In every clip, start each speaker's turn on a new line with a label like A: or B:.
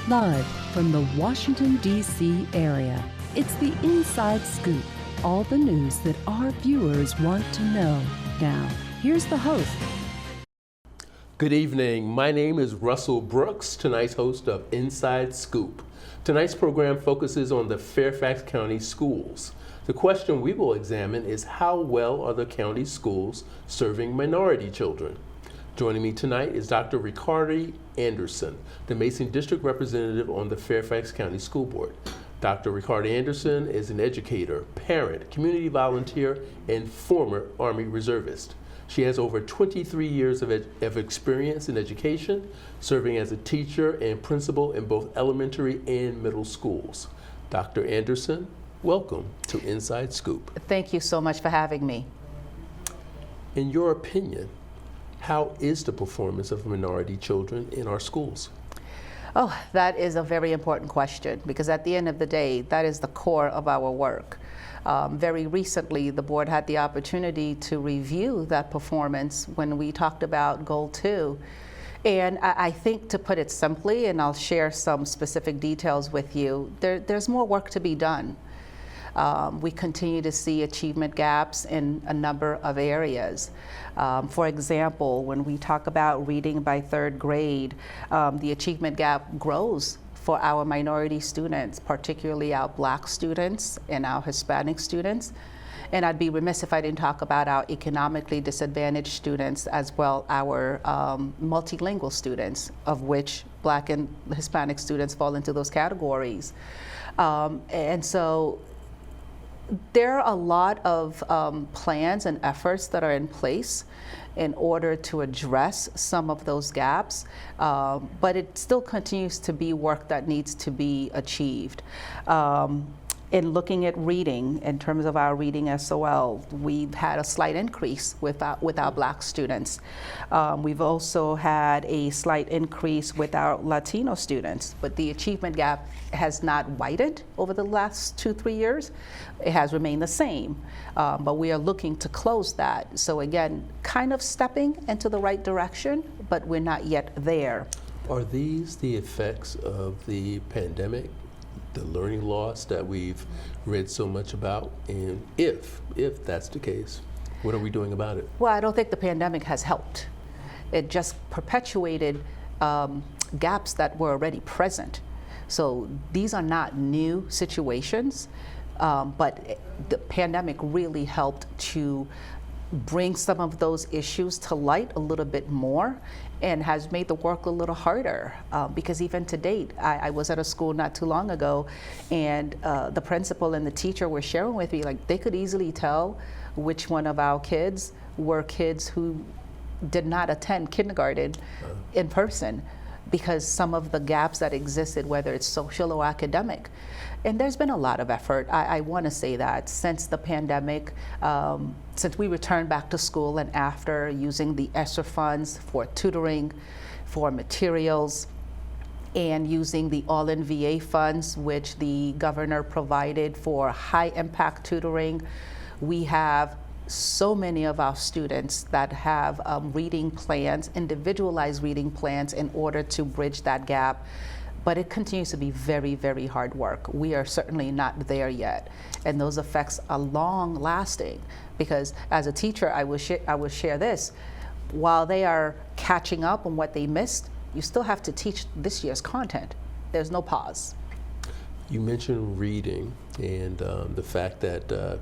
A: Live from the Washington, D.C. area, it's the Inside Scoop, all the news that our viewers want to know. Now, here's the host.
B: Good evening. My name is Russell Brooks, tonight's host of Inside Scoop. Tonight's program focuses on the Fairfax County schools. The question we will examine is how well are the county schools serving minority children? Joining me tonight is Dr. Ricardy Anderson, the Mason District Representative on the Fairfax County School Board. Dr. Ricardy Anderson is an educator, parent, community volunteer, and former Army reservist. She has over 23 years of experience in education, serving as a teacher and principal in both elementary and middle schools. Dr. Anderson, welcome to Inside Scoop.
C: Thank you so much for having me.
B: In your opinion, how is the performance of minority children in our schools?
C: Oh, that is a very important question because at the end of the day, that is the core of our work. Very recently, the board had the opportunity to review that performance when we talked about Goal 2. And I think, to put it simply, and I'll share some specific details with you, there's more work to be done. We continue to see achievement gaps in a number of areas. For example, when we talk about reading by third grade, the achievement gap grows for our minority students, particularly our Black students and our Hispanic students. And I'd be remiss if I didn't talk about our economically disadvantaged students as well, our multilingual students, of which Black and Hispanic students fall into those categories. And so there are a lot of plans and efforts that are in place in order to address some of those gaps, but it still continues to be work that needs to be achieved. In looking at reading, in terms of our reading SOL, we've had a slight increase with our Black students. We've also had a slight increase with our Latino students, but the achievement gap has not widened over the last 2-3 years. It has remained the same, but we are looking to close that. So again, kind of stepping into the right direction, but we're not yet there.
B: Are these the effects of the pandemic? The learning loss that we've read so much about, and if that's the case, what are we doing about it?
C: Well, I don't think the pandemic has helped. It just perpetuated gaps that were already present. So these are not new situations, but the pandemic really helped to bring some of those issues to light a little bit more and has made the work a little harder because even to date, I was at a school not too long ago and the principal and the teacher were sharing with me, like, they could easily tell which one of our kids were kids who did not attend kindergarten in person because some of the gaps that existed, whether it's social or academic. And there's been a lot of effort, I want to say that, since the pandemic, since we returned back to school and after, using the ESSER funds for tutoring, for materials, and using the All-in VA funds, which the governor provided for high-impact tutoring. We have so many of our students that have reading plans, individualized reading plans in order to bridge that gap. But it continues to be very, very hard work. We are certainly not there yet. And those effects are long lasting because as a teacher, I will share this. While they are catching up on what they missed, you still have to teach this year's content. There's no pause.
B: You mentioned reading and the fact that at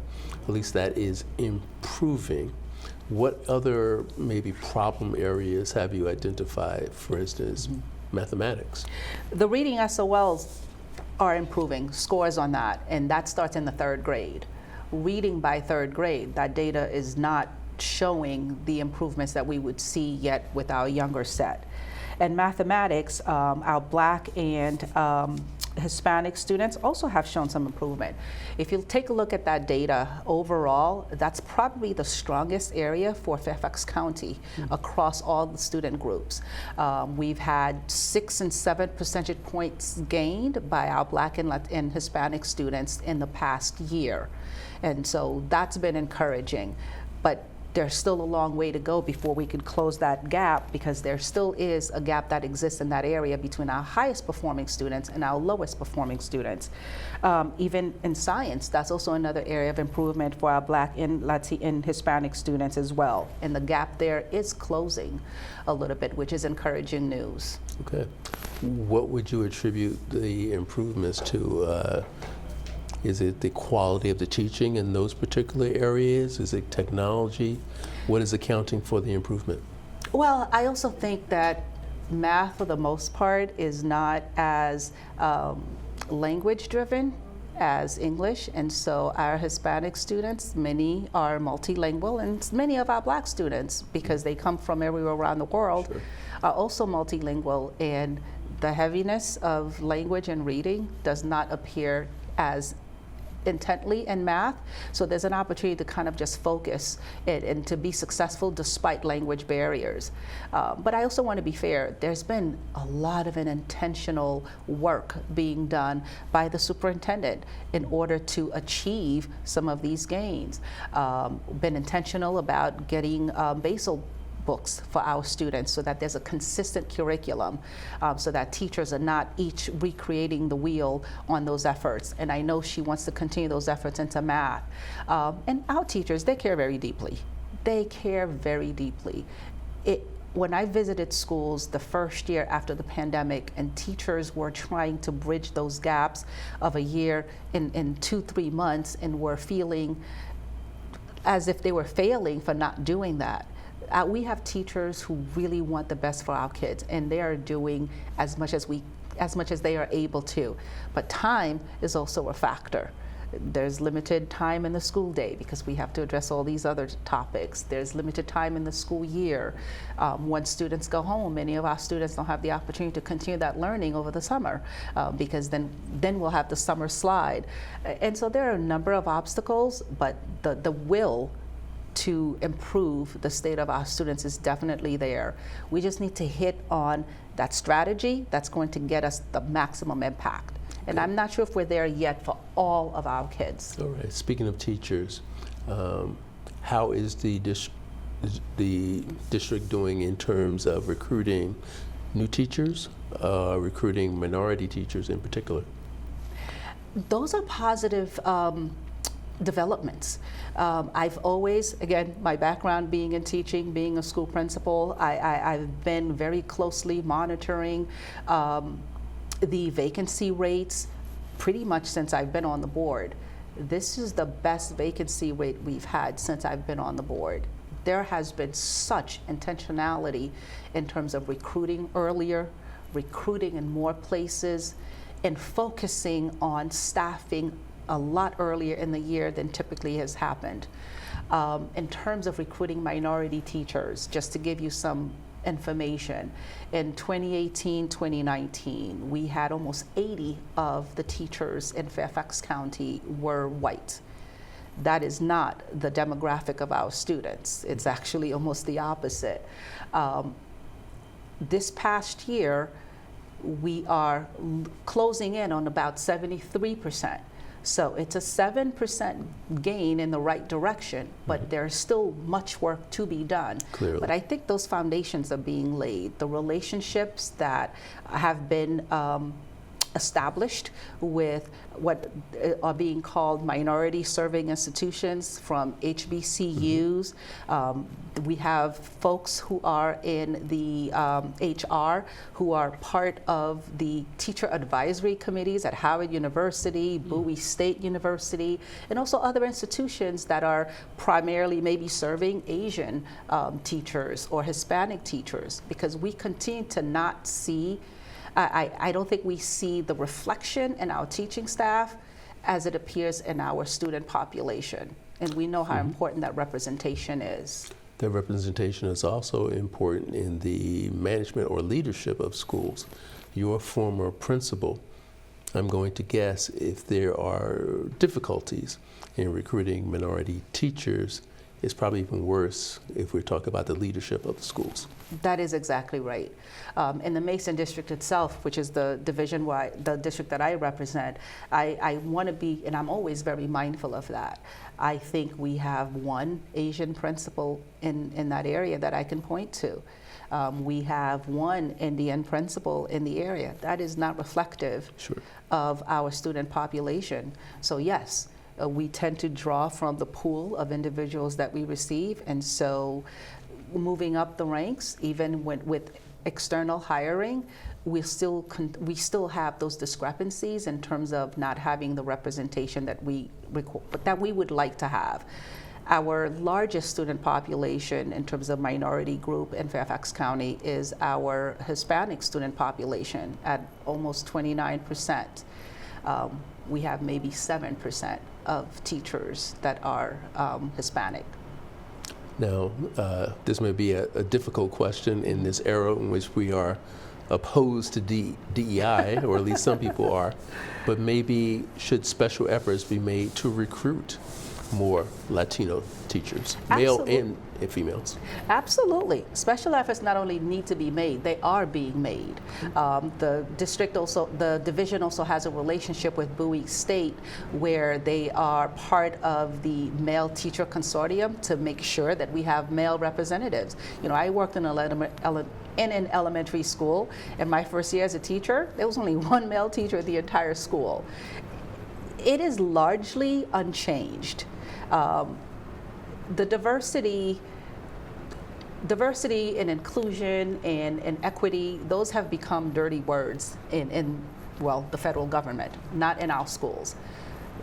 B: least that is improving. What other maybe problem areas have you identified, for instance, mathematics?
C: The reading SOLs are improving, scores on that, and that starts in the third grade. Reading by third grade, that data is not showing the improvements that we would see yet with our younger set. And mathematics, our Black and Hispanic students also have shown some improvement. If you take a look at that data overall, that's probably the strongest area for Fairfax County across all the student groups. We've had 6 and 7 percentage points gained by our Black and Hispanic students in the past year. And so that's been encouraging. But there's still a long way to go before we can close that gap, because there still is a gap that exists in that area between our highest performing students and our lowest performing students. Even in science, that's also another area of improvement for our Black and Latino and Hispanic students as well. And the gap there is closing a little bit, which is encouraging news.
B: Okay. What would you attribute the improvements to? Is it the quality of the teaching in those particular areas? Is it technology? What is accounting for the improvement?
C: Well, I also think that math, for the most part, is not as language driven as English, and so our Hispanic students, many are multilingual, and many of our Black students, because they come from everywhere around the world,
B: Sure.
C: are also multilingual, and the heaviness of language and reading does not appear as intently in math, so there's an opportunity to kind of just focus and to be successful despite language barriers. But I also want to be fair, there's been a lot of an intentional work being done by the superintendent in order to achieve some of these gains. Been intentional about getting basal books for our students so that there's a consistent curriculum, so that teachers are not each recreating the wheel on those efforts. And I know she wants to continue those efforts into math. And our teachers, they care very deeply. They care very deeply. When I visited schools the first year after the pandemic and teachers were trying to bridge those gaps of a year in 2-3 months and were feeling as if they were failing for not doing that, we have teachers who really want the best for our kids, and they are doing as much as they are able to. But time is also a factor. There's limited time in the school day because we have to address all these other topics. There's limited time in the school year. Once students go home, many of our students don't have the opportunity to continue that learning over the summer, because then we'll have the summer slide. And so there are a number of obstacles, but the will to improve the state of our students is definitely there. We just need to hit on that strategy that's going to get us the maximum impact. And I'm not sure if we're there yet for all of our kids.
B: All right. Speaking of teachers, how is the district doing in terms of recruiting new teachers, recruiting minority teachers in particular?
C: Those are positive developments. I've always, again, my background being in teaching, being a school principal, I've been very closely monitoring the vacancy rates pretty much since I've been on the board. This is the best vacancy rate we've had since I've been on the board. There has been such intentionality in terms of recruiting earlier, recruiting in more places, and focusing on staffing a lot earlier in the year than typically has happened. In terms of recruiting minority teachers, just to give you some information, in 2018, 2019, we had almost 80 of the teachers in Fairfax County were white. That is not the demographic of our students. It's actually almost the opposite. This past year, we are closing in on about 73%. So it's a 7% gain in the right direction, but there's still much work to be done.
B: Clearly.
C: But I think those foundations are being laid. The relationships that have been established with what are being called minority serving institutions from HBCUs. We have folks who are in the HR who are part of the teacher advisory committees at Howard University, Bowie State University, and also other institutions that are primarily maybe serving Asian teachers or Hispanic teachers, because we continue to not see I don't think we see the reflection in our teaching staff as it appears in our student population. And we know how important that representation is.
B: That representation is also important in the management or leadership of schools. Your former principal, I'm going to guess if there are difficulties in recruiting minority teachers is probably even worse if we're talking about the leadership of the schools.
C: That is exactly right. In the Mason district itself, which is the the district that I represent, I want to be, and I'm always very mindful of that. I think we have one Asian principal in that area that I can point to. We have one Indian principal in the area. That is not reflective of our student population. So yes, we tend to draw from the pool of individuals that we receive, and so moving up the ranks, even with external hiring, we still have those discrepancies in terms of not having the representation that we would like to have. Our largest student population in terms of minority group in Fairfax County is our Hispanic student population at almost 29%. We have maybe 7% of teachers that are Hispanic.
B: Now, this may be a difficult question in this era in which we are opposed to DEI, or at least some people are, but maybe should special efforts be made to recruit more Latino teachers, male and females?
C: Absolutely. Special efforts not only need to be made, they are being made. The division also has a relationship with Bowie State where they are part of the male teacher consortium to make sure that we have male representatives. You know, I worked in an elementary school. In my first year as a teacher, there was only one male teacher at the entire school. It is largely unchanged. The diversity and inclusion and equity, those have become dirty words in the federal government, not in our schools.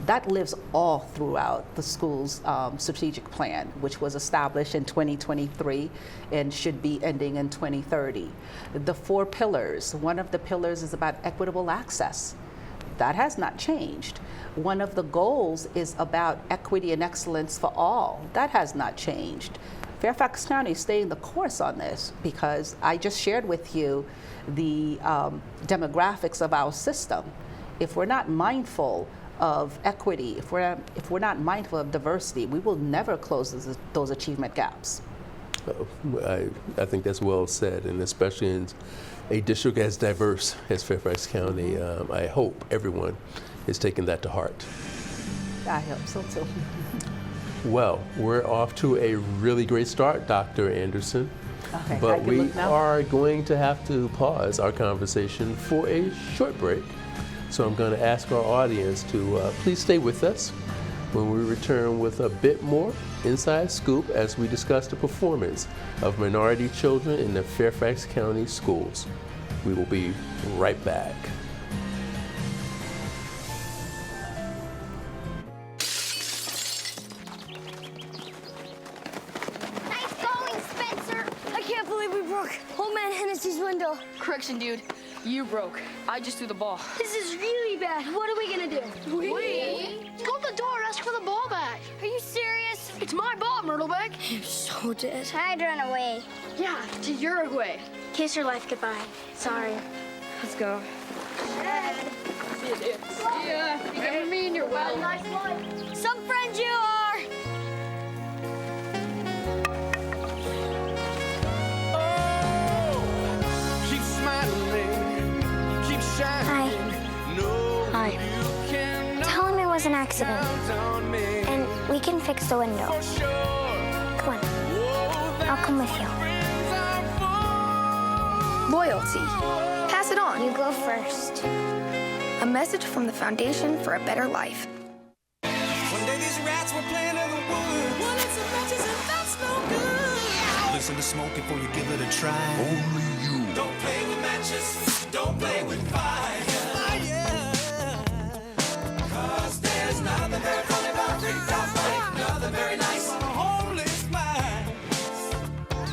C: That lives all throughout the school's strategic plan, which was established in 2023 and should be ending in 2030. The 4 pillars, one of the pillars is about equitable access. That has not changed. One of the goals is about equity and excellence for all. That has not changed. Fairfax County is staying the course on this because I just shared with you the demographics of our system. If we're not mindful of equity, if we're not mindful of diversity, we will never close those achievement gaps.
B: I think that's well said, and especially in a district as diverse as Fairfax County, I hope everyone is taking that to heart.
C: I hope so too.
B: Well, we're off to a really great start, Dr. Anderson.
C: Okay,
B: but we are going to have to pause our conversation for a short break. So I'm going to ask our audience to please stay with us when we return with a bit more Inside Scoop as we discuss the performance of minority children in the Fairfax County schools. We will be right back.
D: Nice going, Spencer! I can't believe we broke Old Man Hennessy's window.
E: Correction, dude. You broke. I just threw the ball.
D: This is really bad. What are we gonna do?
E: We?
D: Go to the door, ask for the ball back. Are you serious?
E: It's my ball, Myrtleback.
D: You're so dead. I'd run away.
E: Yeah, to Uruguay.
D: Kiss your life goodbye. Sorry.
E: Let's go.
D: Dad.
E: See you, dude. See ya. Remember me and your well.
D: Nice one. Some friends you are.
F: Keep smiling, keep shining.
G: Hi. Tell him it was an accident, and we can fix the window. Come on. I'll come with you.
H: Loyalty. Pass it on.
G: You go first.
H: A message from the Foundation for a Better Life.
F: One day these rats were playing in the woods. Well, it's some matches and that's no good. Listen to smoke before you give it a try. Only you. Don't play with matches. Don't play with fire. Cause there's nothing very funny about nothing very nice. Homeless minds.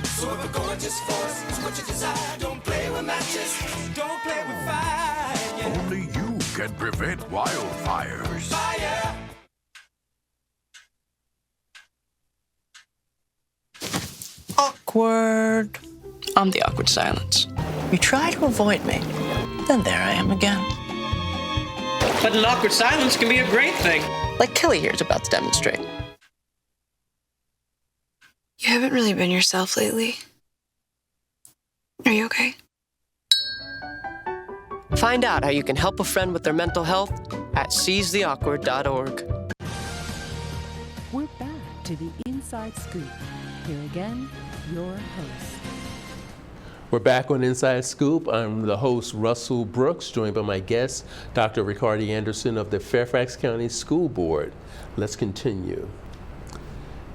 F: So if a gorgeous force is what you desire, don't play with matches. Don't play with fire.
I: Only you can prevent wildfires.
F: Fire.
J: Awkward.
K: I'm the awkward silence.
J: You try to avoid me, then there I am again.
K: But an awkward silence can be a great thing.
J: Like Kelly here is about to demonstrate.
H: You haven't really been yourself lately. Are you okay?
K: Find out how you can help a friend with their mental health at seizetheawkward.org.
A: We're back to the Inside Scoop. Here again, your host.
B: We're back on Inside Scoop. I'm the host, Russell Brooks, joined by my guest, Dr. Ricardy Anderson of the Fairfax County School Board. Let's continue.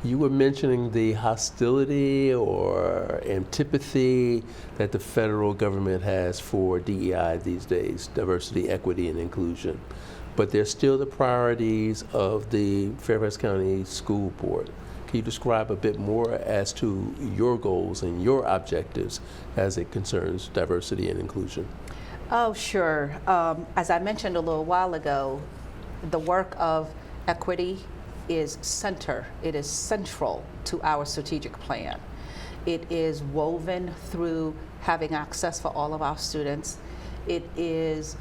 B: You were mentioning the hostility or antipathy that the federal government has for DEI these days, diversity, equity, and inclusion. But they're still the priorities of the Fairfax County School Board. Can you describe a bit more as to your goals and your objectives as it concerns diversity and inclusion?
C: Oh, sure. As I mentioned a little while ago, the work of equity is it is central to our strategic plan. It is woven through having access for all of our students. It is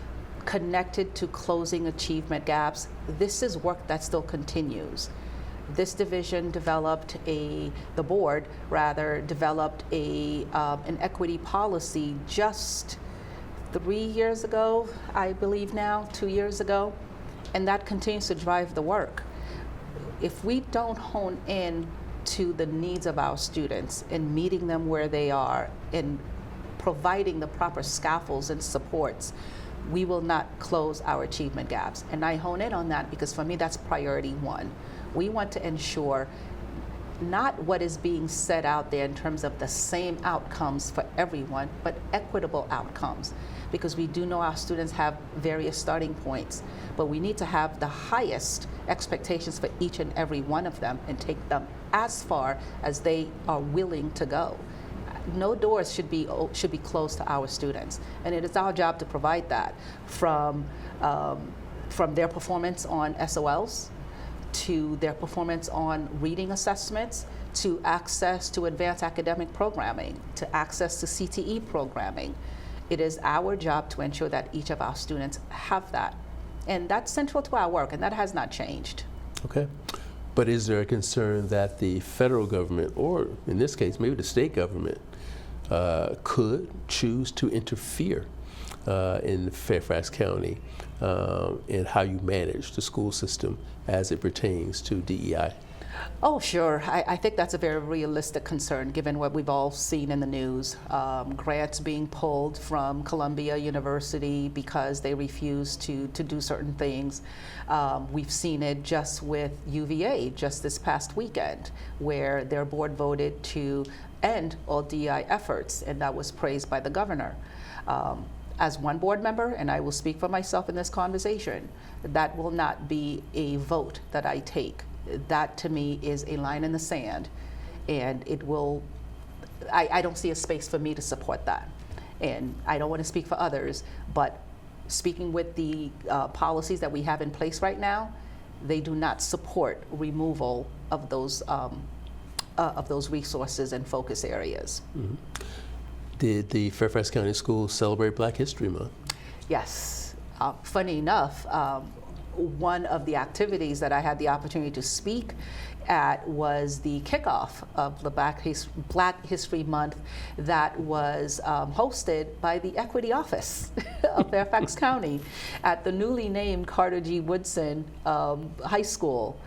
C: connected to closing achievement gaps. This is work that still continues. This division developed the board rather developed an equity policy just 3 years ago, I believe now, 2 years ago, and that continues to drive the work. If we don't hone in to the needs of our students and meeting them where they are and providing the proper scaffolds and supports, we will not close our achievement gaps. And I hone in on that because for me, that's priority one. We want to ensure not what is being said out there in terms of the same outcomes for everyone, but equitable outcomes. Because we do know our students have various starting points, but we need to have the highest expectations for each and every one of them and take them as far as they are willing to go. No doors should be closed to our students, and it is our job to provide that from their performance on SOLs, to their performance on reading assessments, to access to advanced academic programming, to access to CTE programming. It is our job to ensure that each of our students have that. And that's central to our work, and that has not changed.
B: Okay. But is there a concern that the federal government, or in this case, maybe the state government, could choose to interfere in Fairfax County in how you manage the school system as it pertains to DEI?
C: Oh, sure. I think that's a very realistic concern, given what we've all seen in the news. Grants being pulled from Columbia University because they refuse to do certain things. We've seen it just with UVA just this past weekend, where their board voted to end all DEI efforts, and that was praised by the governor. As one board member, and I will speak for myself in this conversation, that will not be a vote that I take. That to me is a line in the sand, and I don't see a space for me to support that. And I don't want to speak for others, but speaking with the policies that we have in place right now, they do not support removal of those resources and focus areas.
B: Mm-hmm. Did the Fairfax County Schools celebrate Black History Month?
C: Yes. Funny enough, one of the activities that I had the opportunity to speak at was the kickoff of the Black History Month that was hosted by the Equity Office of Fairfax County at the newly named Carter G. Woodson High School,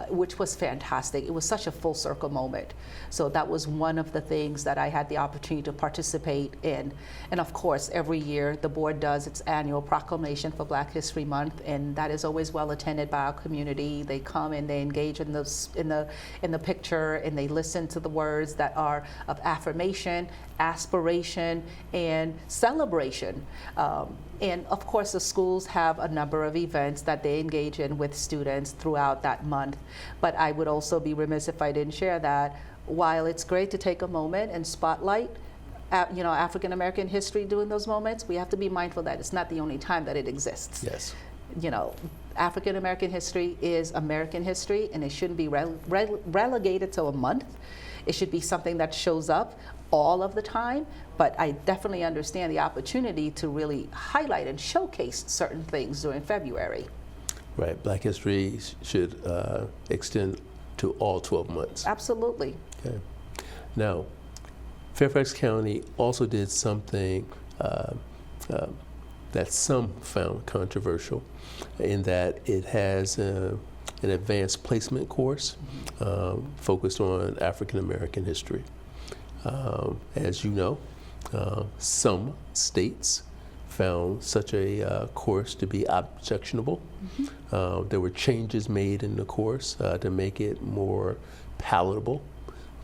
C: which was fantastic. It was such a full circle moment. So that was one of the things that I had the opportunity to participate in. And of course, every year the board does its annual proclamation for Black History Month, and that is always well attended by our community. They come and they engage in the picture, and they listen to the words that are of affirmation, aspiration, and celebration. And of course, the schools have a number of events that they engage in with students throughout that month. But I would also be remiss if I didn't share that while it's great to take a moment and spotlight African American history during those moments, we have to be mindful that it's not the only time that it exists.
B: Yes.
C: African American history is American history, and it shouldn't be relegated to a month. It should be something that shows up all of the time, but I definitely understand the opportunity to really highlight and showcase certain things during February.
B: Right. Black history should extend to all 12 months.
C: Absolutely.
B: Okay. Now, Fairfax County also did something that some found controversial, in that it has an advanced placement course focused on African American history. As you know, some states found such a course to be objectionable. There were changes made in the course to make it more palatable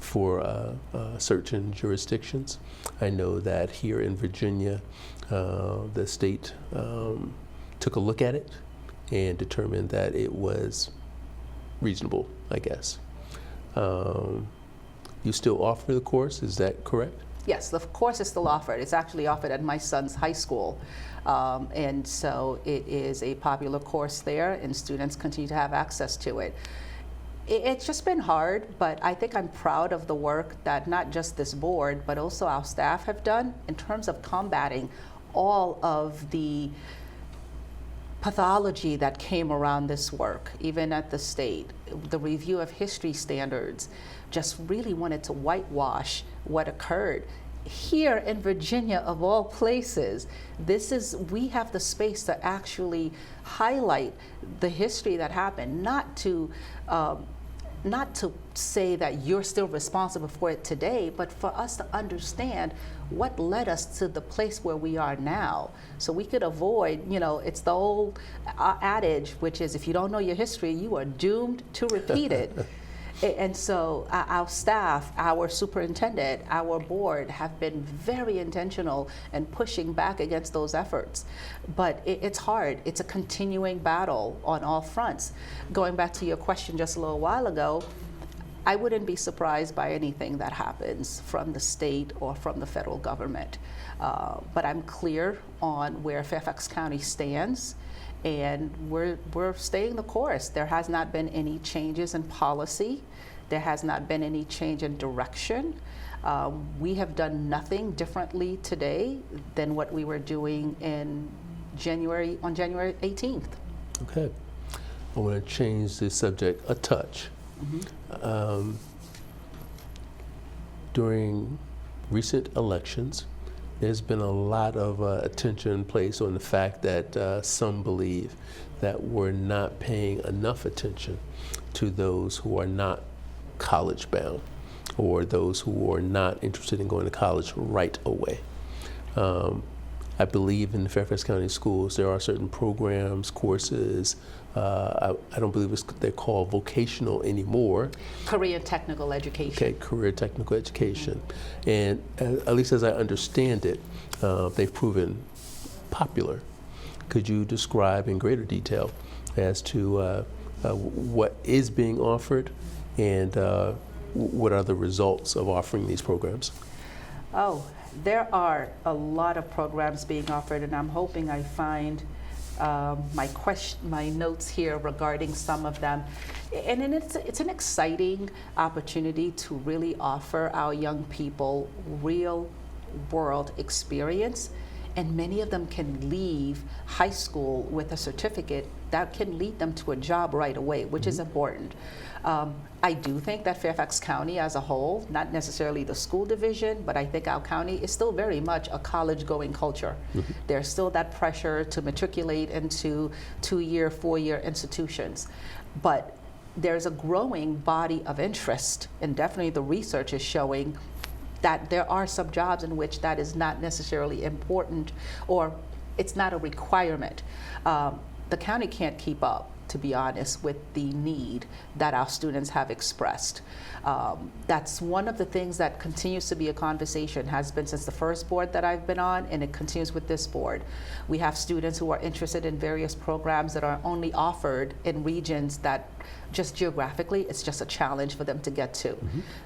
B: for certain jurisdictions. I know that here in Virginia, the state took a look at it and determined that it was reasonable, I guess. You still offer the course, is that correct?
C: Yes, the course is still offered. It's actually offered at my son's high school. And so it is a popular course there, and students continue to have access to it. It's just been hard, but I think I'm proud of the work that not just this board, but also our staff have done in terms of combating all of the pathology that came around this work, even at the state. The review of history standards just really wanted to whitewash what occurred. Here in Virginia, of all places, we have the space to actually highlight the history that happened, not to say that you're still responsible for it today, but for us to understand what led us to the place where we are now. So we could avoid, it's the old adage, which is if you don't know your history, you are doomed to repeat it. And so our staff, our superintendent, our board have been very intentional in pushing back against those efforts. But it's hard. It's a continuing battle on all fronts. Going back to your question just a little while ago, I wouldn't be surprised by anything that happens from the state or from the federal government. But I'm clear on where Fairfax County stands. And we're staying the course. There has not been any changes in policy. There has not been any change in direction. We have done nothing differently today than what we were doing on January 18th.
B: Okay. I want to change the subject a touch. During recent elections, there's been a lot of attention placed on the fact that some believe that we're not paying enough attention to those who are not college bound, or those who are not interested in going to college right away. I believe in the Fairfax County schools there are certain programs, courses, I don't believe they're called vocational anymore.
C: Career technical education.
B: Okay, career technical education. And at least as I understand it, they've proven popular. Could you describe in greater detail as to what is being offered and what are the results of offering these programs?
C: Oh, there are a lot of programs being offered, and I'm hoping I find my notes here regarding some of them. And then it's an exciting opportunity to really offer our young people real world experience. And many of them can leave high school with a certificate that can lead them to a job right away, which is important. I do think that Fairfax County as a whole, not necessarily the school division, but I think our county is still very much a college-going culture. There's still that pressure to matriculate into 2-year, 4-year institutions. But there's a growing body of interest, and definitely the research is showing that there are some jobs in which that is not necessarily important, or it's not a requirement. The county can't keep up, to be honest, with the need that our students have expressed. That's one of the things that continues to be a conversation, has been since the first board that I've been on, and it continues with this board. We have students who are interested in various programs that are only offered in regions that just geographically, it's just a challenge for them to get to.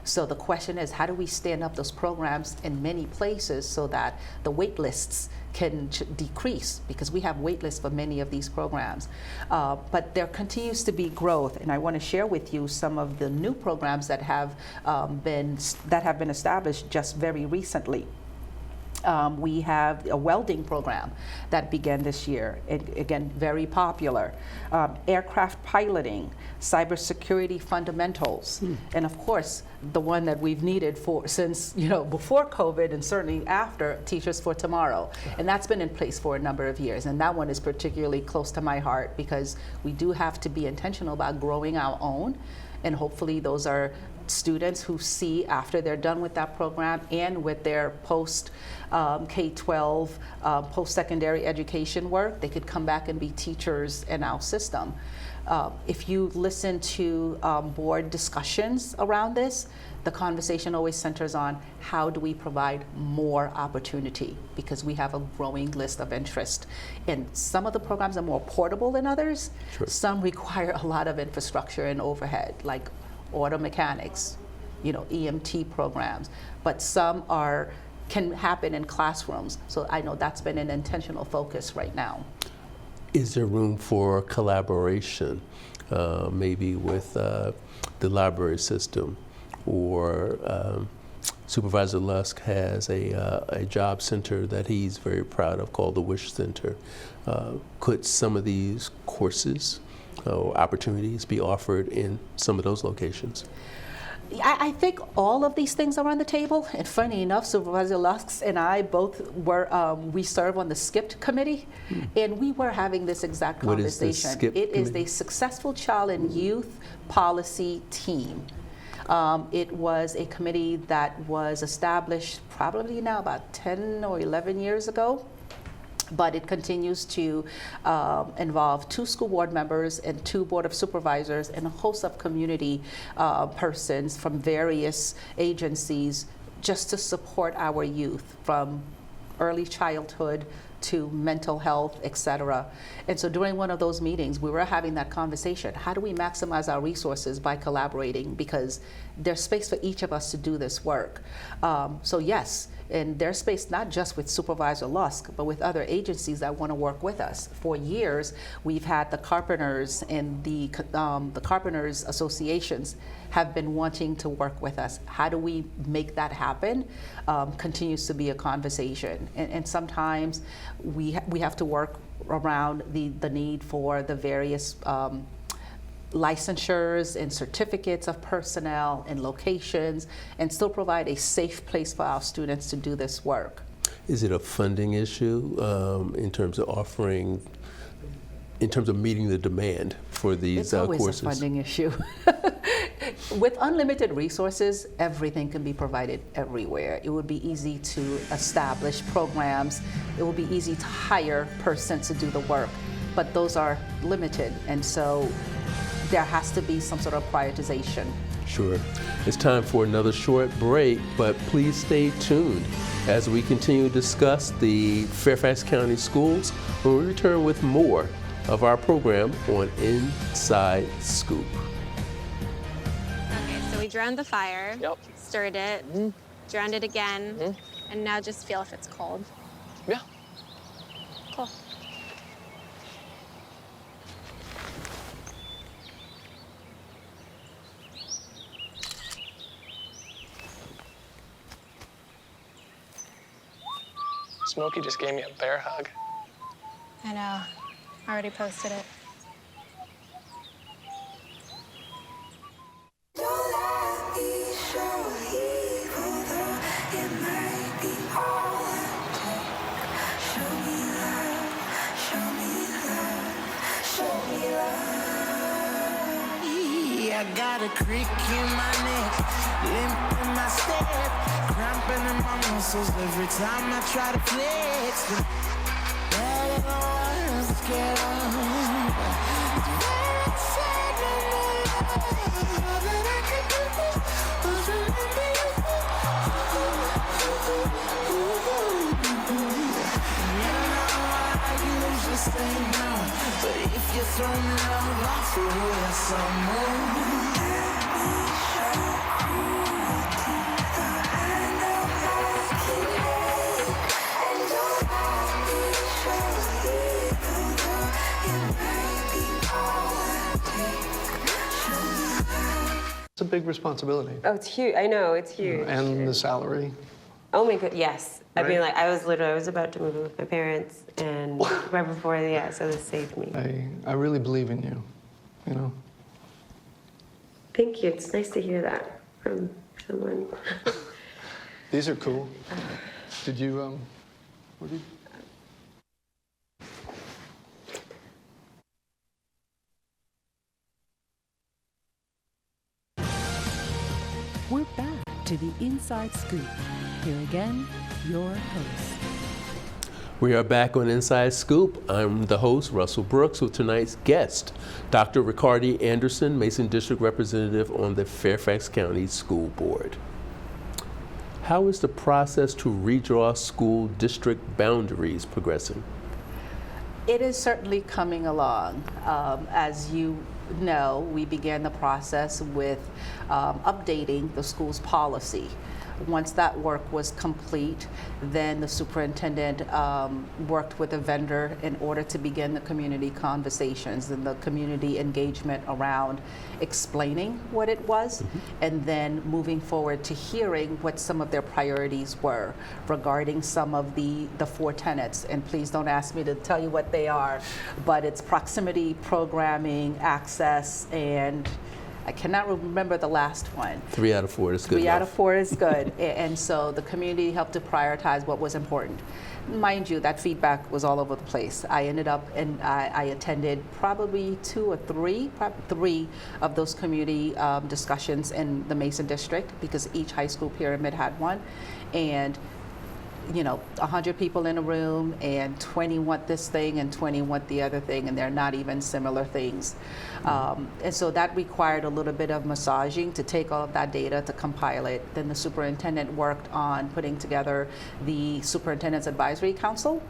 C: So the question is, how do we stand up those programs in many places so that the wait lists can decrease, because we have wait lists for many of these programs. But there continues to be growth, and I want to share with you some of the new programs that have been established just very recently. We have a welding program that began this year, and again, very popular. Aircraft piloting, cybersecurity fundamentals, and of course, the one that we've needed since before COVID and certainly after, Teachers for Tomorrow. And that's been in place for a number of years. And that one is particularly close to my heart because we do have to be intentional about growing our own. And hopefully those are students who see after they're done with that program and with their post K-12 post-secondary education work, they could come back and be teachers in our system. If you listen to board discussions around this, the conversation always centers on how do we provide more opportunity, because we have a growing list of interest. And some of the programs are more portable than others.
B: Sure.
C: Some require a lot of infrastructure and overhead, like auto mechanics, EMT programs, but some can happen in classrooms. So I know that's been an intentional focus right now.
B: Is there room for collaboration, maybe with the library system, or Supervisor Lusk has a job center that he's very proud of called the Wish Center. Could some of these courses or opportunities be offered in some of those locations?
C: I think all of these things are on the table, and funny enough, Supervisor Lusk and I both we serve on the SCIPT committee, and we were having this exact conversation.
B: What is the SCIPT
C: It is
B: committee?
C: the Successful Child and Youth Policy Team. It was a committee that was established probably now about 10 or 11 years ago. But it continues to involve 2 school board members and 2 board of supervisors and a host of community persons from various agencies just to support our youth from early childhood to mental health, et cetera. And so during one of those meetings, we were having that conversation. How do we maximize our resources by collaborating? Because there's space for each of us to do this work. So yes, and there's space not just with Supervisor Lusk, but with other agencies that want to work with us. For years, we've had the carpenters and the carpenters associations have been wanting to work with us. How do we make that happen? Continues to be a conversation. And sometimes we have to work around the need for the various licensures and certificates of personnel and locations, and still provide a safe place for our students to do this work.
B: Is it a funding issue in terms of offering, in terms of meeting the demand for these courses?
C: It's always a funding issue. With unlimited resources, everything can be provided everywhere. It would be easy to establish programs. It would be easy to hire persons to do the work, but those are limited, and so there has to be some sort of prioritization.
B: Sure. It's time for another short break, but please stay tuned as we continue to discuss the Fairfax County Schools when we return with more of our program on Inside Scoop.
L: Okay, so we drowned the fire, stirred it, drowned it again, and now just feel if it's cold.
K: Yeah.
L: Cool.
K: Smokey just gave me a bear hug.
L: I know. I already posted it.
F: I got a crick in my neck, limp in my step, cramping in my muscles every time I try to flex. All of the ones get on. It's very sad all that I can do was remember you. You know I usually say no, but if you throw me love, I'll throw you some more.
M: It's a big responsibility.
N: Oh, it's huge. I know, it's huge.
M: And the salary. Oh my god, yes.
N: Right?
M: I mean, like, I was about to move in with my parents, and right before, so this saved me.
N: I really believe in you, you know?
M: Thank you. It's nice to hear that from someone.
N: These are cool. Did you, what did you...
A: We're back to the Inside Scoop. Here again, your host.
B: We are back on Inside Scoop. I'm the host, Russell Brooks, with tonight's guest, Dr. Ricardy Anderson, Mason District Representative on the Fairfax County School Board. How is the process to redraw school district boundaries progressing?
C: It is certainly coming along. As you know, we began the process with updating the school's policy. Once that work was complete, then the superintendent worked with a vendor in order to begin the community conversations and the community engagement around explaining what it was, and then moving forward to hearing what some of their priorities were regarding some of the 4 tenets. And please don't ask me to tell you what they are, but it's proximity, programming, access, and I cannot remember the last one.
B: 3 out of 4 is good
C: 3
B: enough.
C: out of 4 is good. And so the community helped to prioritize what was important. Mind you, that feedback was all over the place. I ended up, and I attended probably 2 or 3 of those community discussions in the Mason District, because each high school pyramid had one. And 100 people in a room, and 20 want this thing and 20 want the other thing, and they're not even similar things. And so that required a little bit of massaging to take all of that data to compile it. Then the superintendent worked on putting together the Superintendent's Advisory Council,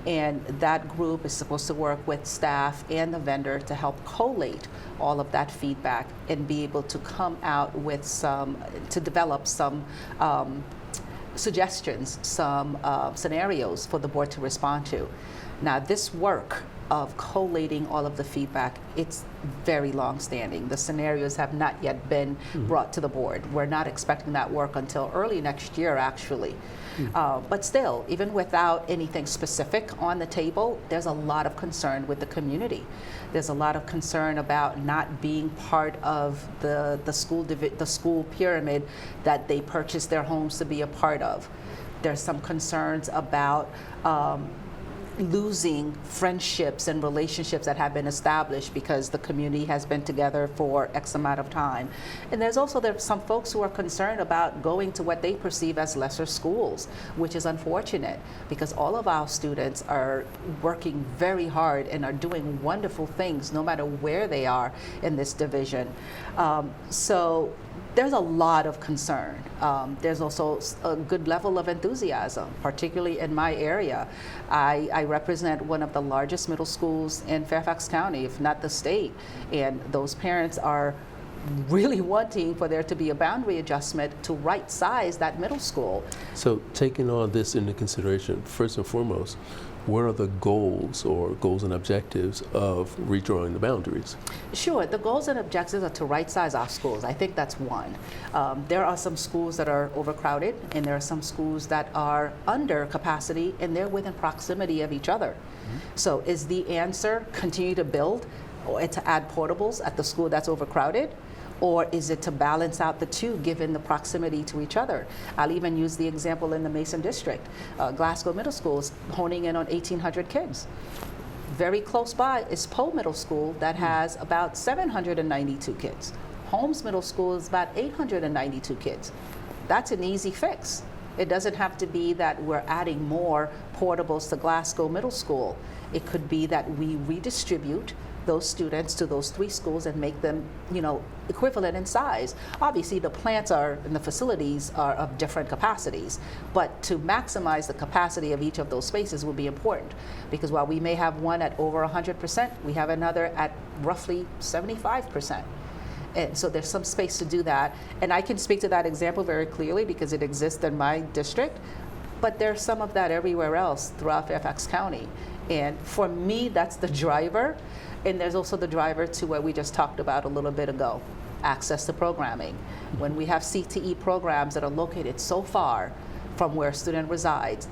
C: and that group is supposed to work with staff and the vendor to help collate all of that feedback and be able to come out with to develop some suggestions, some scenarios for the board to respond to. Now, this work of collating all of the feedback, it's very long-standing. The scenarios have not yet been brought to the board. We're not expecting that work until early next year, actually. But still, even without anything specific on the table, there's a lot of concern with the community. There's a lot of concern about not being part of the school pyramid that they purchased their homes to be a part of. There's some concerns about losing friendships and relationships that have been established because the community has been together for X amount of time. And there's some folks who are concerned about going to what they perceive as lesser schools, which is unfortunate because all of our students are working very hard and are doing wonderful things no matter where they are in this division. So there's a lot of concern. There's also a good level of enthusiasm, particularly in my area. I represent one of the largest middle schools in Fairfax County, if not the state, and those parents are really wanting for there to be a boundary adjustment to right size that middle school.
B: So taking all this into consideration, first and foremost, what are the goals and objectives of redrawing the boundaries?
C: Sure, the goals and objectives are to right size our schools. I think that's one. There are some schools that are overcrowded, and there are some schools that are under capacity, and they're within proximity of each other. So is the answer continue to build or to add portables at the school that's overcrowded? Or is it to balance out the two given the proximity to each other? I'll even use the example in the Mason District. Glasgow Middle School is honing in on 1,800 kids. Very close by is Poe Middle School that has about 792 kids. Holmes Middle School is about 892 kids. That's an easy fix. It doesn't have to be that we're adding more portables to Glasgow Middle School. It could be that we redistribute those students to those 3 schools and make them, equivalent in size. Obviously, the plants and the facilities are of different capacities, but to maximize the capacity of each of those spaces will be important, because while we may have one at over 100%, we have another at roughly 75%. And so there's some space to do that. And I can speak to that example very clearly because it exists in my district, but there's some of that everywhere else throughout Fairfax County. And for me, that's the driver. And there's also the driver to what we just talked about a little bit ago, access to programming. When we have CTE programs that are located so far from where a student resides,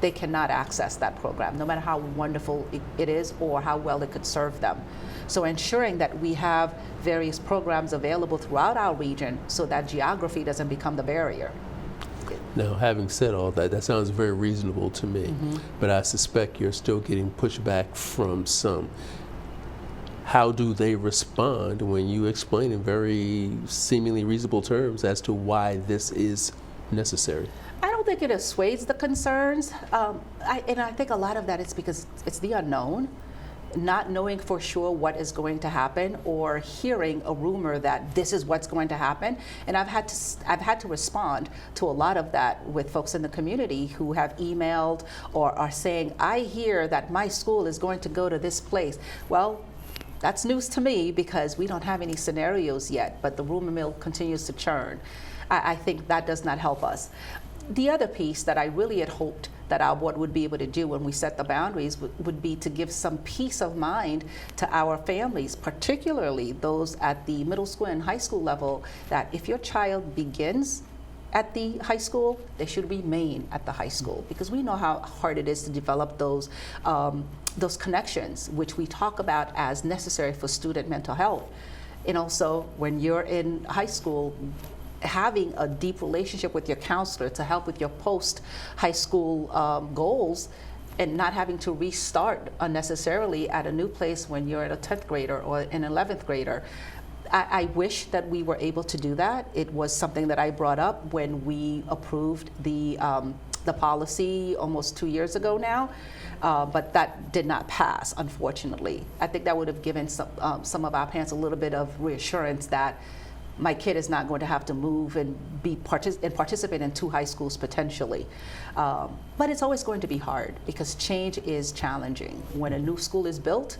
C: they cannot access that program, no matter how wonderful it is or how well it could serve them. So ensuring that we have various programs available throughout our region so that geography doesn't become the barrier.
B: Now, having said all that, that sounds very reasonable to me, but I suspect you're still getting pushback from some. How do they respond when you explain in very seemingly reasonable terms as to why this is necessary?
C: I don't think it assuages the concerns, and I think a lot of that is because it's the unknown, not knowing for sure what is going to happen, or hearing a rumor that this is what's going to happen. And I've had to respond to a lot of that with folks in the community who have emailed or are saying, I hear that my school is going to go to this place. Well, that's news to me because we don't have any scenarios yet, but the rumor mill continues to churn. I think that does not help us. The other piece that I really had hoped that our board would be able to do when we set the boundaries would be to give some peace of mind to our families, particularly those at the middle school and high school level, that if your child begins at the high school, they should remain at the high school, because we know how hard it is to develop those connections, which we talk about as necessary for student mental health. And also, when you're in high school, having a deep relationship with your counselor to help with your post-high school goals, and not having to restart unnecessarily at a new place when you're a 10th grader or an 11th grader. I wish that we were able to do that. It was something that I brought up when we approved the policy almost 2 years ago now, but that did not pass, unfortunately. I think that would have given some of our parents a little bit of reassurance that my kid is not going to have to move and participate in 2 high schools potentially. But it's always going to be hard because change is challenging. When a new school is built,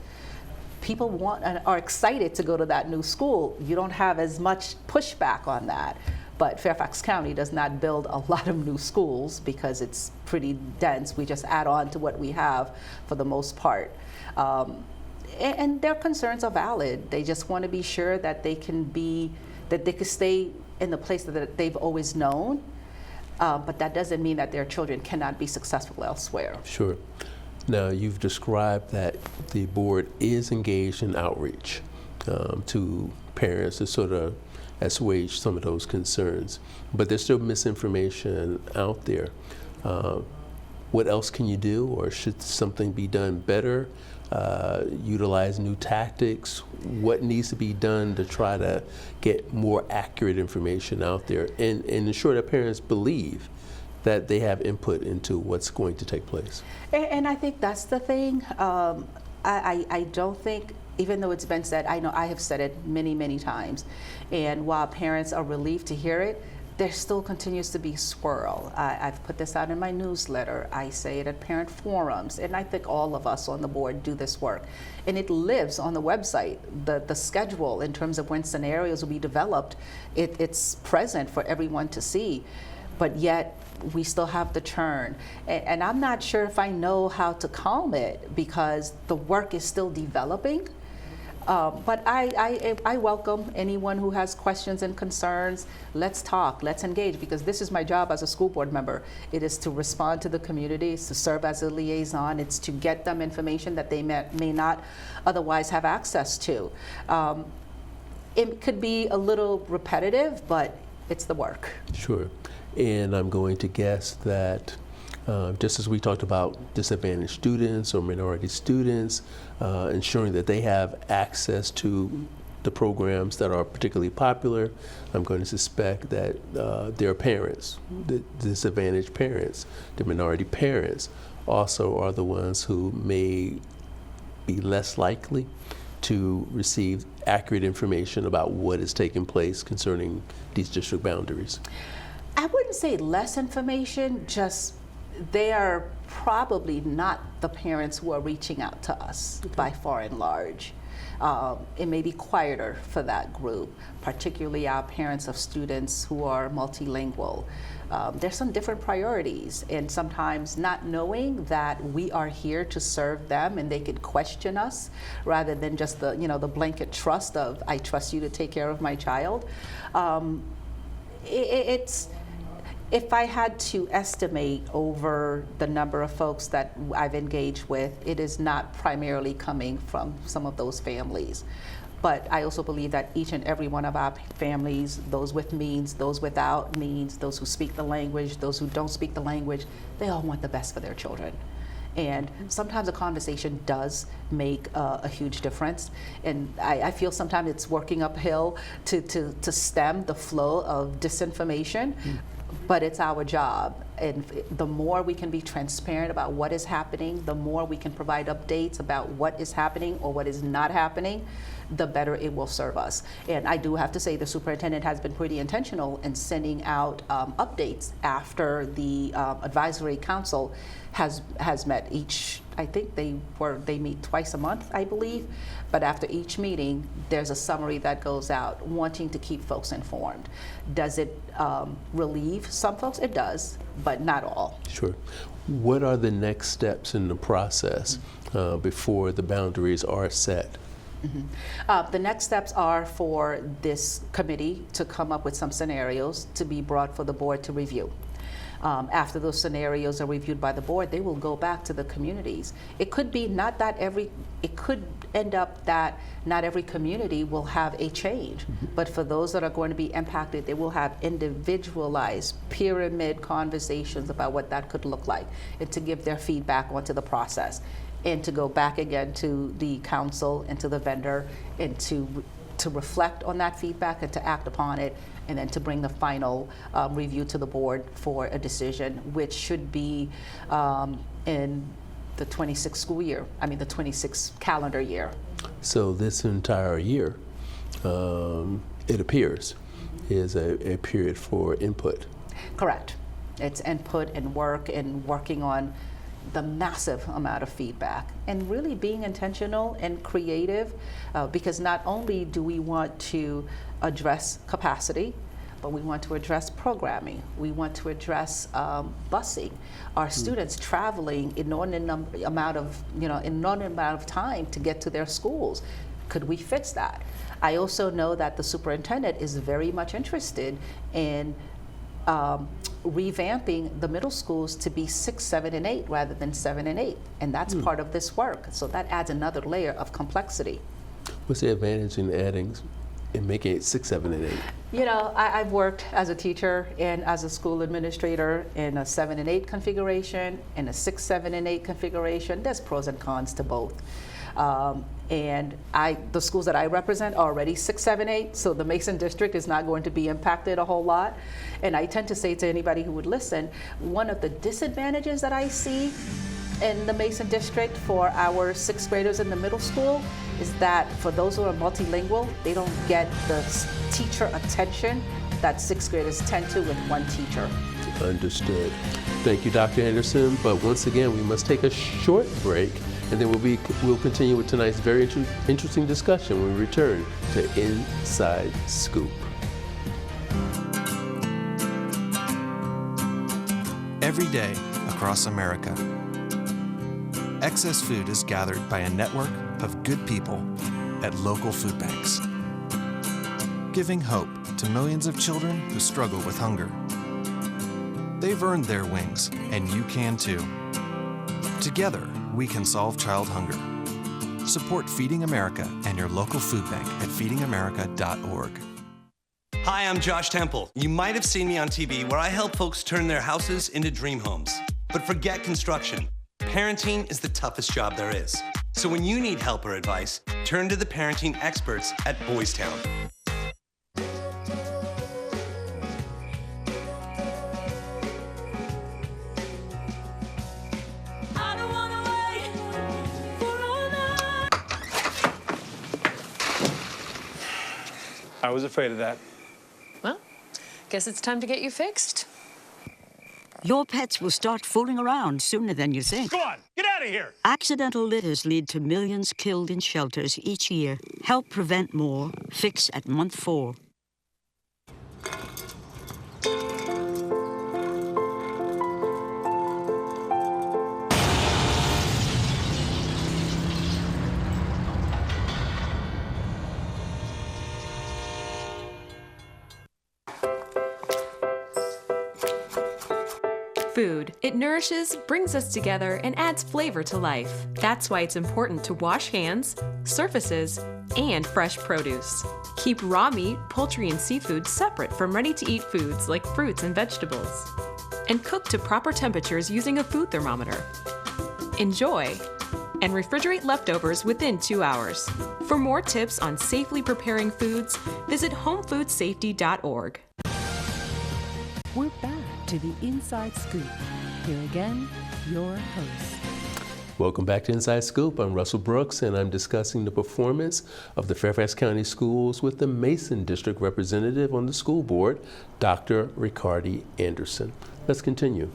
C: people want and are excited to go to that new school. You don't have as much pushback on that. But Fairfax County does not build a lot of new schools because it's pretty dense. We just add on to what we have for the most part. And their concerns are valid. They just want to be sure that they can stay in the place that they've always known, but that doesn't mean that their children cannot be successful elsewhere.
B: Sure. Now, you've described that the board is engaged in outreach to parents to sort of assuage some of those concerns, but there's still misinformation out there. What else can you do, or should something be done better? Utilize new tactics? What needs to be done to try to get more accurate information out there and ensure that parents believe that they have input into what's going to take place?
C: And I think that's the thing. I don't think, even though it's been said, I know I have said it many, many times, and while parents are relieved to hear it, there still continues to be swirl. I've put this out in my newsletter. I say it at parent forums, and I think all of us on the board do this work. And it lives on the website. The schedule in terms of when scenarios will be developed, it's present for everyone to see. But yet, we still have the churn. And I'm not sure if I know how to calm it because the work is still developing. But I welcome anyone who has questions and concerns. Let's talk, let's engage, because this is my job as a school board member. It is to respond to the community, it's to serve as a liaison, it's to get them information that they may not otherwise have access to. It could be a little repetitive, but it's the work.
B: Sure. And I'm going to guess that just as we talked about disadvantaged students or minority students, ensuring that they have access to the programs that are particularly popular, I'm going to suspect that their parents, the disadvantaged parents, the minority parents, also are the ones who may be less likely to receive accurate information about what is taking place concerning these district boundaries.
C: I wouldn't say less information, just they are probably not the parents who are reaching out to us by far and large. It may be quieter for that group, particularly our parents of students who are multilingual. There's some different priorities, and sometimes not knowing that we are here to serve them and they could question us rather than just the blanket trust of, I trust you to take care of my child. If I had to estimate over the number of folks that I've engaged with, it is not primarily coming from some of those families. But I also believe that each and every one of our families, those with means, those without means, those who speak the language, those who don't speak the language, they all want the best for their children. And sometimes a conversation does make a huge difference. And I feel sometimes it's working uphill to stem the flow of disinformation, but it's our job. And the more we can be transparent about what is happening, the more we can provide updates about what is happening or what is not happening, the better it will serve us. And I do have to say the superintendent has been pretty intentional in sending out updates after the advisory council has met each. I think they meet twice a month, I believe. But after each meeting, there's a summary that goes out, wanting to keep folks informed. Does it relieve some folks? It does, but not all.
B: Sure. What are the next steps in the process before the boundaries are set?
C: The next steps are for this committee to come up with some scenarios to be brought for the board to review. After those scenarios are reviewed by the board, they will go back to the communities. It could be it could end up that not every community will have a change, but for those that are going to be impacted, they will have individualized pyramid conversations about what that could look like, and to give their feedback onto the process, and to go back again to the council and to the vendor, and to reflect on that feedback and to act upon it, and then to bring the final review to the board for a decision, which should be in the 26th school year, the 26th calendar year.
B: So this entire year, it appears, is a period for input.
C: Correct. It's input and work and working on the massive amount of feedback and really being intentional and creative, because not only do we want to address capacity, but we want to address programming. We want to address busing. Our students traveling inordinate amount of time to get to their schools. Could we fix that? I also know that the superintendent is very much interested in revamping the middle schools to be 6, 7, and 8 rather than 7 and 8, and that's part of this work. So that adds another layer of complexity.
B: What's the advantage in making it 6, 7, and 8?
C: I've worked as a teacher and as a school administrator in a 7 and 8 configuration, in a 6, 7, and 8 configuration. There's pros and cons to both. And the schools that I represent are already 6, 7, 8, so the Mason district is not going to be impacted a whole lot. And I tend to say to anybody who would listen, one of the disadvantages that I see in the Mason district for our 6th graders in the middle school is that for those who are multilingual, they don't get the teacher attention that 6th graders tend to with one teacher.
B: Understood. Thank you, Dr. Anderson. But once again, we must take a short break, and then we'll continue with tonight's very interesting discussion when we return to Inside Scoop.
O: Every day across America, excess food is gathered by a network of good people at local food banks, giving hope to millions of children who struggle with hunger. They've earned their wings, and you can too. Together, we can solve child hunger. Support Feeding America and your local food bank at feedingamerica.org.
P: Hi, I'm Josh Temple. You might have seen me on TV where I help folks turn their houses into dream homes. But forget construction. Parenting is the toughest job there is. So when you need help or advice, turn to the parenting experts at Boys Town.
N: I was afraid of that.
E: Well, guess it's time to get you fixed.
Q: Your pets will start fooling around sooner than you think.
R: Go on, get out of here!
Q: Accidental litters lead to millions killed in shelters each year. Help prevent more. Fix at month 4.
R: Food. It nourishes, brings us together, and adds flavor to life. That's why it's important to wash hands, surfaces, and fresh produce. Keep raw meat, poultry, and seafood separate from ready-to-eat foods like fruits and vegetables. And cook to proper temperatures using a food thermometer. Enjoy, and refrigerate leftovers within 2 hours. For more tips on safely preparing foods, visit homefoodsafety.org.
A: We're back to the Inside Scoop. Here again, your host.
B: Welcome back to Inside Scoop. I'm Russell Brooks, and I'm discussing the performance of the Fairfax County Schools with the Mason District representative on the school board, Dr. Ricardy Anderson. Let's continue.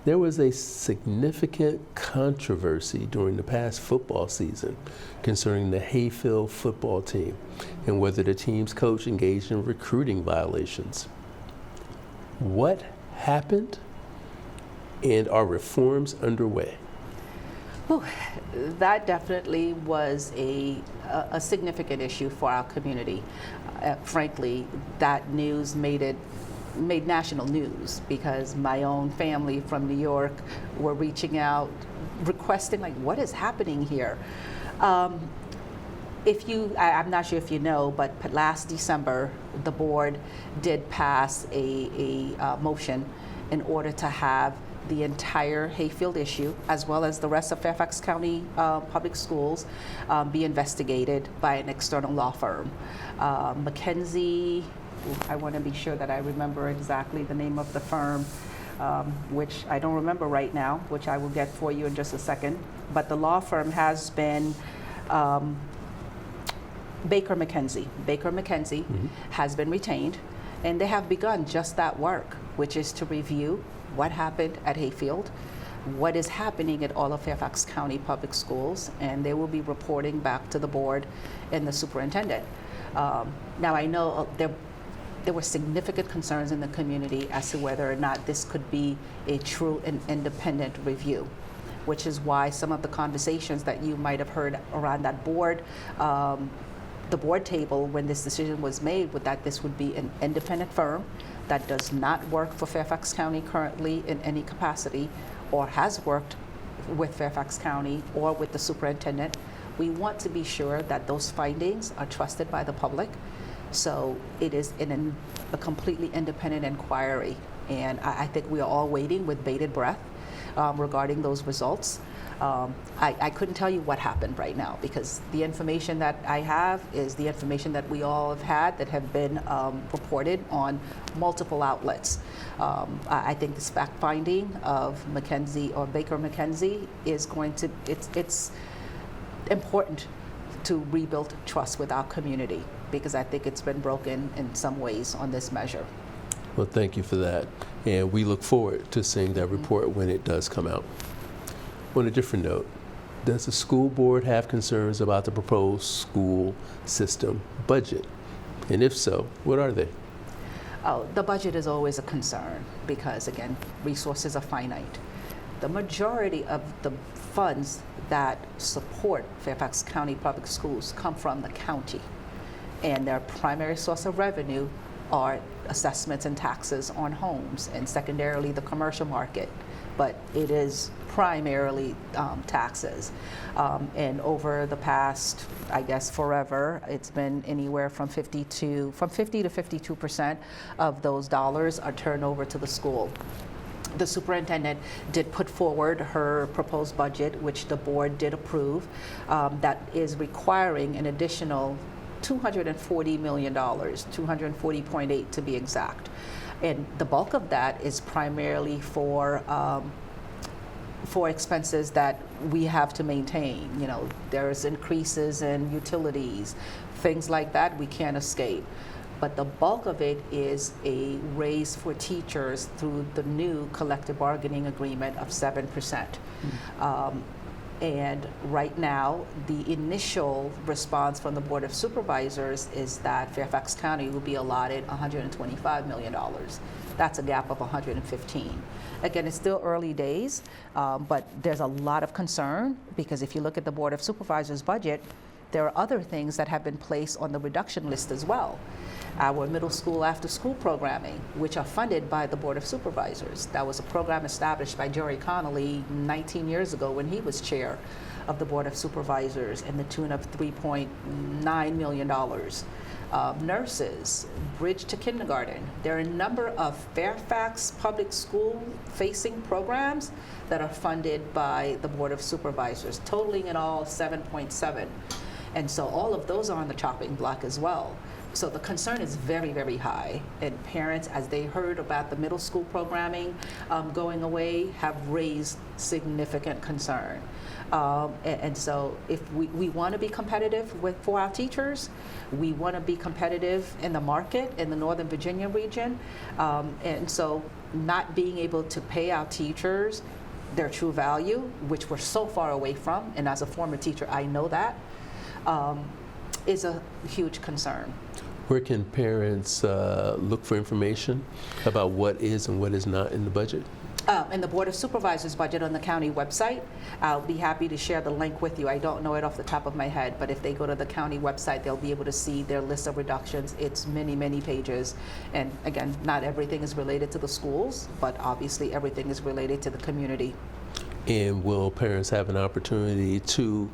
B: There was a significant controversy during the past football season concerning the Hayfield football team and whether the team's coach engaged in recruiting violations. What happened, and are reforms underway?
C: Well, that definitely was a significant issue for our community. Frankly, that news made national news because my own family from New York were reaching out, requesting, like, what is happening here? I'm not sure if you know, but last December, the board did pass a motion in order to have the entire Hayfield issue, as well as the rest of Fairfax County public schools, be investigated by an external law firm. McKenzie, I want to be sure that I remember exactly the name of the firm, which I don't remember right now, which I will get for you in just a second. But the law firm has been Baker McKenzie. Baker McKenzie has been retained, and they have begun just that work, which is to review what happened at Hayfield, what is happening at all of Fairfax County public schools, and they will be reporting back to the board and the superintendent. Now, I know there were significant concerns in the community as to whether or not this could be a true and independent review, which is why some of the conversations that you might have heard around that board, the board table when this decision was made, with that this would be an independent firm that does not work for Fairfax County currently in any capacity, or has worked with Fairfax County or with the superintendent. We want to be sure that those findings are trusted by the public. So it is in a completely independent inquiry. And I think we are all waiting with bated breath regarding those results. I couldn't tell you what happened right now because the information that I have is the information that we all have had that have been reported on multiple outlets. I think this fact-finding of McKenzie or Baker McKenzie is going to, it's important to rebuild trust with our community because I think it's been broken in some ways on this measure.
B: Well, thank you for that. And we look forward to seeing that report when it does come out. On a different note, does the school board have concerns about the proposed school system budget? And if so, what are they?
C: Oh, the budget is always a concern because, again, resources are finite. The majority of the funds that support Fairfax County Public Schools come from the county, and their primary source of revenue are assessments and taxes on homes, and secondarily the commercial market, but it is primarily taxes. And over the past, I guess forever, it's been anywhere from 50 to 52% of those dollars are turned over to the school. The superintendent did put forward her proposed budget, which the board did approve, that is requiring an additional $240 million, 240.8 to be exact. And the bulk of that is primarily for expenses that we have to maintain. You know, there's increases in utilities, things like that we can't escape. But the bulk of it is a raise for teachers through the new collective bargaining agreement of 7%. And right now, the initial response from the Board of Supervisors is that Fairfax County will be allotted $125 million. That's a gap of 115. Again, it's still early days, but there's a lot of concern because if you look at the Board of Supervisors budget, There are other things that have been placed on the reduction list as well. Our middle school after-school programming, which are funded by the Board of Supervisors. That was a program established by Jerry Connolly 19 years ago when he was chair of the Board of Supervisors, in the tune of $3.9 million. Nurses, Bridge to Kindergarten. There are a number of Fairfax public school facing programs that are funded by the Board of Supervisors, totaling in all 7.7. And so all of those are on the chopping block as well. So the concern is very, very high, and parents, as they heard about the middle school programming going away, have raised significant concern. And so if we want to be competitive for our teachers, we want to be competitive in the market in the Northern Virginia region, and so not being able to pay our teachers their true value, which we're so far away from, and as a former teacher, I know that, is a huge concern.
B: Where can parents look for information about what is and what is not in the budget?
C: In the Board of Supervisors budget on the county website. I'll be happy to share the link with you. I don't know it off the top of my head, but if they go to the county website, they'll be able to see their list of reductions. It's many, many pages. And again, not everything is related to the schools, but obviously everything is related to the community.
B: And will parents have an opportunity to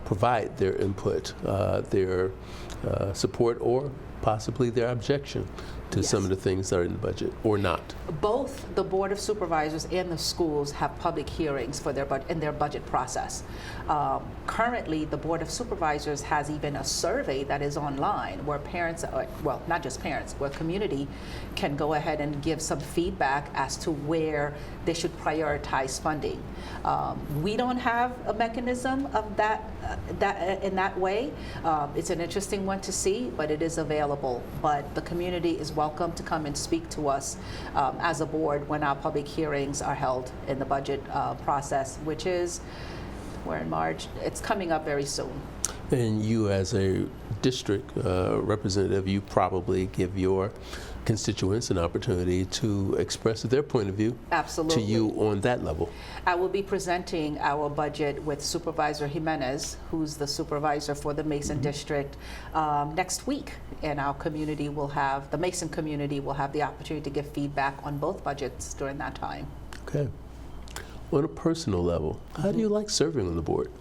B: provide their input, their support, or possibly their objection to some of the things that are in the budget, or not?
C: Both the Board of Supervisors and the schools have public hearings for their budget process. Currently, the Board of Supervisors has even a survey that is online where parents, well, not just parents, where community can go ahead and give some feedback as to where they should prioritize funding. We don't have a mechanism of that in that way. It's an interesting one to see, but it is available. But the community is welcome to come and speak to us as a board when our public hearings are held in the budget process, which is, we're in March, it's coming up very soon.
B: And you, as a district representative, you probably give your constituents an opportunity to express their point of view to you on that level.
C: I will be presenting our budget with Supervisor Jimenez, who's the supervisor for the Mason District, next week. And our community will have, the Mason community will have the opportunity to give feedback on both budgets during that time.
B: Okay. On a personal level, how do you like serving on the board?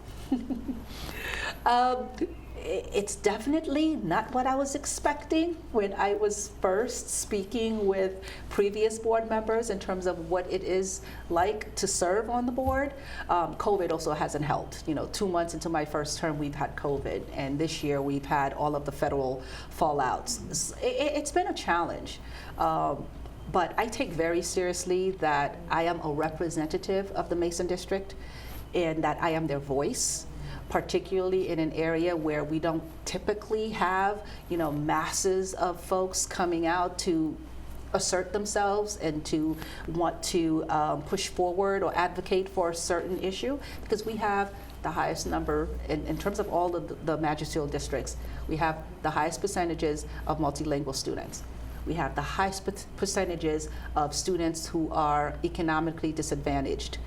C: It's definitely not what I was expecting when I was first speaking with previous board members in terms of what it is like to serve on the board. COVID also hasn't helped. 2 months into my first term, we've had COVID, and this year we've had all of the federal fallouts. It's been a challenge. But I take very seriously that I am a representative of the Mason District and that I am their voice, particularly in an area where we don't typically have, masses of folks coming out to assert themselves and to want to push forward or advocate for a certain issue, because we have the highest number, in terms of all of the magisterial districts, we have the highest percentages of multilingual students. We have the highest percentages of students who are economically disadvantaged.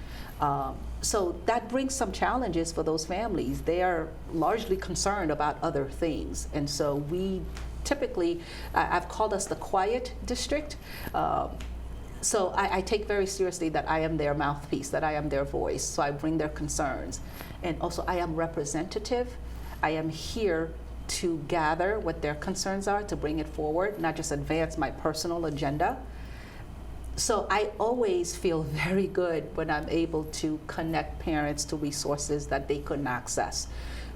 C: So that brings some challenges for those families. They are largely concerned about other things. And so we typically, I've called us the quiet district. So I take very seriously that I am their mouthpiece, that I am their voice. So I bring their concerns. And also I am representative. I am here to gather what their concerns are, to bring it forward, not just advance my personal agenda. So I always feel very good when I'm able to connect parents to resources that they couldn't access,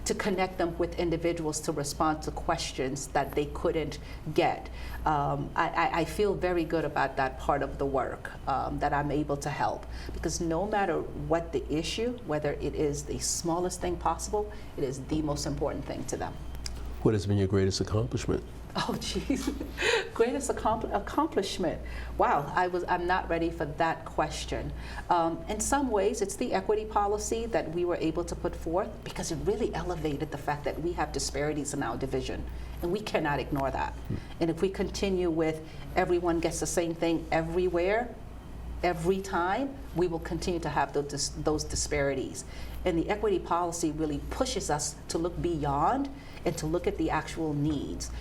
C: to connect them with individuals to respond to questions that they couldn't get. I feel very good about that part of the work, that I'm able to help, because no matter what the issue, whether it is the smallest thing possible, it is the most important thing to them.
B: What has been your greatest accomplishment?
C: Oh, geez. Greatest accomplishment. Wow, I'm not ready for that question. In some ways, it's the equity policy that we were able to put forth, because it really elevated the fact that we have disparities in our division, and we cannot ignore that. And if we continue with everyone gets the same thing everywhere, every time, we will continue to have those disparities. And the equity policy really pushes us to look beyond and to look at the actual needs.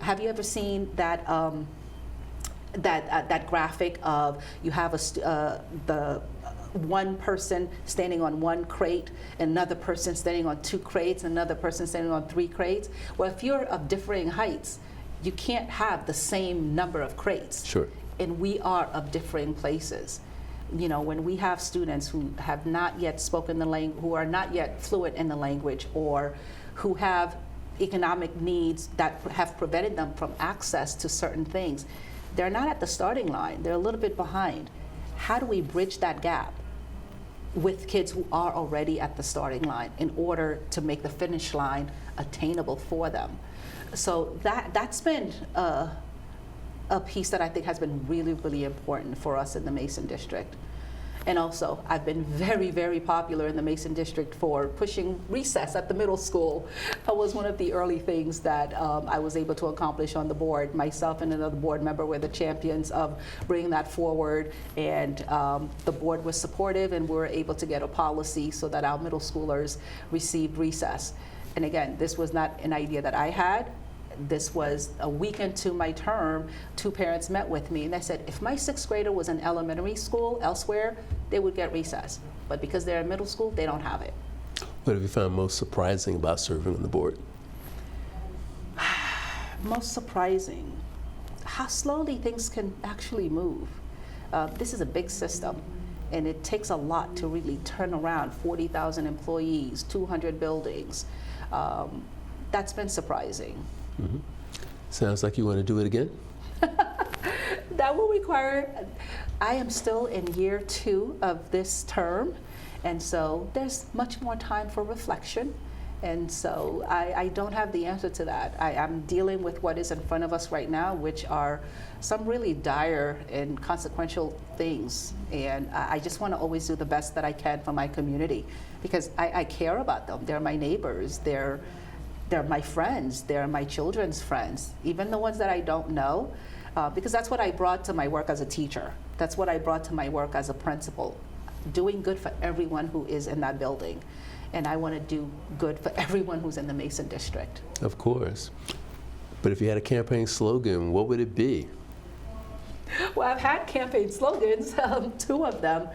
C: Have you ever seen that that graphic of you have the one person standing on one crate, another person standing on 2 crates, another person standing on 3 crates? Well, if you're of differing heights, you can't have the same number of crates.
B: Sure.
C: And we are of differing places. You know, when we have students who have not yet spoken the language, who are not yet fluent in the language, or who have economic needs that have prevented them from access to certain things, they're not at the starting line. They're a little bit behind. How do we bridge that gap with kids who are already at the starting line in order to make the finish line attainable for them? So that's been a piece that I think has been really, really important for us in the Mason District. And also, I've been very, very popular in the Mason District for pushing recess at the middle school. That was one of the early things that I was able to accomplish on the board. Myself and another board member were the champions of bringing that forward, and the board was supportive, and we were able to get a policy so that our middle schoolers received recess. And again, this was not an idea that I had. This was a week into my term. 2 parents met with me and they said, if my 6th grader was in elementary school elsewhere, they would get recess. But because they're in middle school, they don't have it.
B: What have you found most surprising about serving on the board?
C: Most surprising, how slowly things can actually move. This is a big system, and it takes a lot to really turn around 40,000 employees, 200 buildings. That's been surprising.
B: Mm-hmm. Sounds like you want to do it again?
C: That will require, I am still in year 2 of this term, and so there's much more time for reflection. And so I don't have the answer to that. I'm dealing with what is in front of us right now, which are some really dire and consequential things. And I just want to always do the best that I can for my community, because I care about them. They're my neighbors. They're my friends. They're my children's friends, even the ones that I don't know, because that's what I brought to my work as a teacher. That's what I brought to my work as a principal, doing good for everyone who is in that building. And I want to do good for everyone who's in the Mason District.
B: Of course. But if you had a campaign slogan, what would it be?
C: Well, I've had campaign slogans, 2 of them.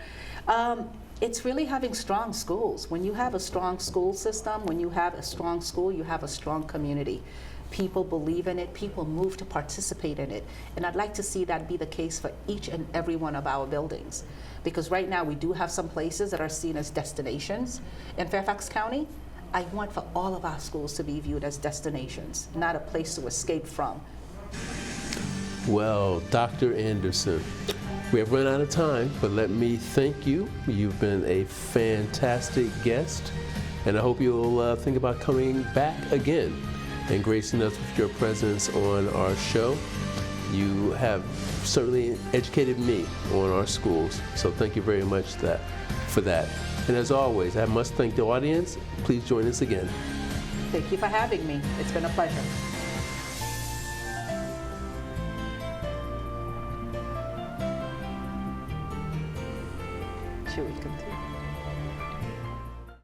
C: It's really having strong schools. When you have a strong school system, when you have a strong school, you have a strong community. People believe in it, people move to participate in it. And I'd like to see that be the case for each and every one of our buildings. Because right now we do have some places that are seen as destinations. In Fairfax County, I want for all of our schools to be viewed as destinations, not a place to escape from.
B: Well, Dr. Anderson, we have run out of time, but let me thank you. You've been a fantastic guest, and I hope you'll think about coming back again and gracing us with your presence on our show. You have certainly educated me on our schools, so thank you very much for that. And as always, I must thank the audience. Please join us again.
C: Thank you for having me. It's been a pleasure. Should we continue?